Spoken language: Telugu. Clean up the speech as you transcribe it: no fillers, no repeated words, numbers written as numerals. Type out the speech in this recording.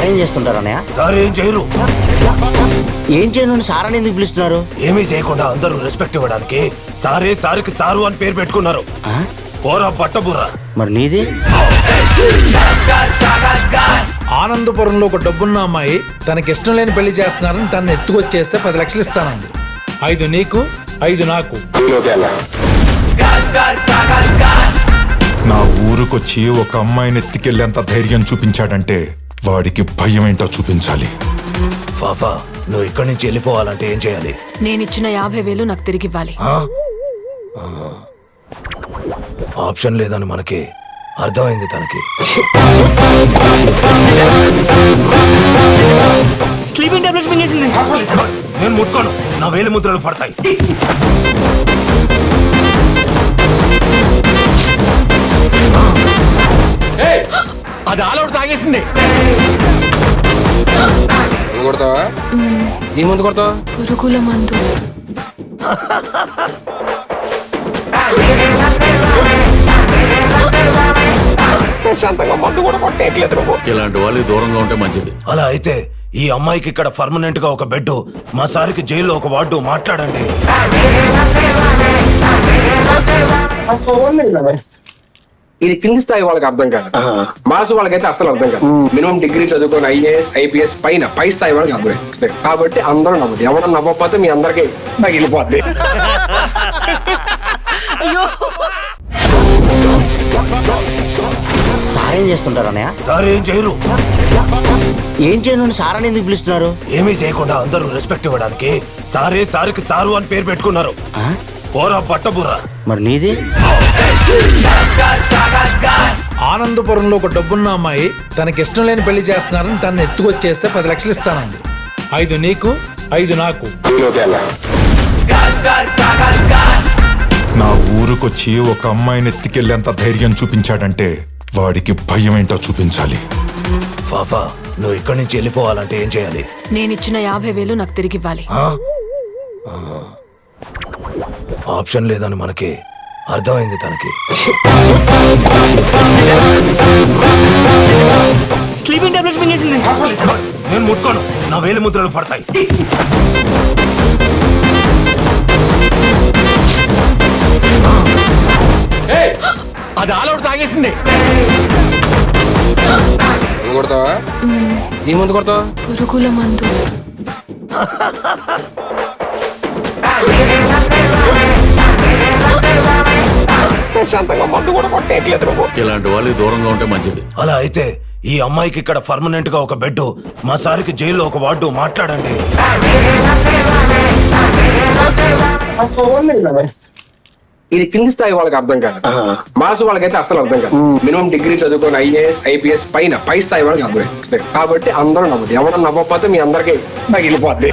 ఏం చేస్తుంటారు అన్నయ్య? సార్ ఏం చేయరు. ఏం చేయను సార్ అని ఎందుకు పిలుస్తున్నారు? ఏమీ చేయకుండా అందరూ రెస్పెక్ట్ ఇవ్వడానికి సారే సారికి సారు అని పేరు పెట్టుకున్నారు. ఆ? పోరా బట్టబుర్రా. మరి నీది? ఆనందపురంలో ఒక డబ్బున్న అమ్మాయి తనకిష్టం లేని పెళ్లి చేస్తున్నారని తనని ఎత్తుకొచ్చేస్తే 10 లక్షలు ఇస్తానంది. 5 నీకు 5 నాకు. నా ఊరుకొచ్చి ఒక అమ్మాయిని ఎత్తికెళ్ళేంత ధైర్యం చూపించాడంటే వాడికి భయం ఏంటో చూపించాలి. ఫాఫా, నువ్వు ఇక్కడి నుంచి వెళ్ళిపోవాలంటే ఏం చేయాలి? నేనిచ్చిన 50,000 నాకు తిరిగి ఇవ్వాలి. ఆప్షన్ లేదని మనకి అర్థమైంది తనకి. స్లీపింగ్ టాబ్లెట్స్ మింగేసింది. నేను ముట్టుకోను, నా వేలి ముద్రలు పడతాయి. అది ఆలౌట్ తాగేసింది. కొడతావా? ఏ మందు కొడతావా? పురుగుల మందు. ఇలాంటి వాళ్ళు దూరంగా ఉంటే మంచిది. అలా అయితే ఈ అమ్మాయికి ఇక్కడ పర్మనెంట్ గా ఒక బెడ్, మా సారికి జైల్లో ఒక వార్డు మాట్లాడండి. ఇది కింది స్థాయి వాళ్ళకి అర్థం కాదు, మాస్ వాళ్ళకైతే అసలు అర్థం కాదు. మినిమం డిగ్రీ చదువుకొని IAS IPS పై స్థాయి వాళ్ళకి అర్థం. కాబట్టి అందరూ నవ్వదు. ఎవరు నవ్వకపోతే మీ అందరికి తగిలిపోద్ది. సార్ ఏం చేస్తుంటారు అన్నయ్య? సార్ ఏం చేయరు. ఏం చేయను సార్ అని ఎందుకు పిలుస్తున్నారు? ఏమీ చేయకుండా అందరూ రెస్పెక్ట్ ఇవ్వడానికి సారే సారికి సారు అని పేరు పెట్టుకున్నారు. ఆ? పోరా బట్టబుర్రా. మరి నీది? ఆనందపురంలో ఒక డబ్బున్న అమ్మాయి తనకిష్టం లేని పెళ్లి చేస్తున్నారని తనని ఎత్తుకొచ్చేస్తే 10 లక్షలు ఇస్తానంది. 5 నీకు 5 నాకు. నా ఊరుకొచ్చి ఒక అమ్మాయిని ఎత్తికెళ్ళేంత ధైర్యం చూపించాడంటే వాడికి భయం ఏంటో చూపించాలి. ఫాఫా, నువ్వు ఇక్కడి నుంచి వెళ్ళిపోవాలంటే ఏం చేయాలి? నేనిచ్చిన 50,000 నాకు తిరిగి ఇవ్వాలి. ఆప్షన్ లేదని మనకి అర్థమైంది తనకి. స్లీపింగ్ టాబ్లెట్స్ మింగేసింది. నేను ముట్టుకోను, నా వేలి ముద్రలు పడతాయి. అది ఆలౌట్ తాగేసింది. కొడతావా? ఏ మందు కొడతావా? పురుగుల మందు. ఇలాంటి వాళ్ళు దూరంగా ఉంటే మంచిది. అలా అయితే ఈ అమ్మాయికి ఇక్కడ పర్మనెంట్ గా ఒక బెడ్, మా సారికి జైల్లో ఒక వార్డు మాట్లాడండి. ఇది కింది స్థాయి వాళ్ళకి అర్థం కాదు, మాస్ వాళ్ళకైతే అసలు అర్థం కాదు. మినిమం డిగ్రీ చదువుకొని IAS IPS పై స్థాయి వాళ్ళకి అర్థం. కాబట్టి అందరూ నవ్వదు. ఎవరు నవ్వకపోతే మీ అందరికి తగిలిపోద్ది.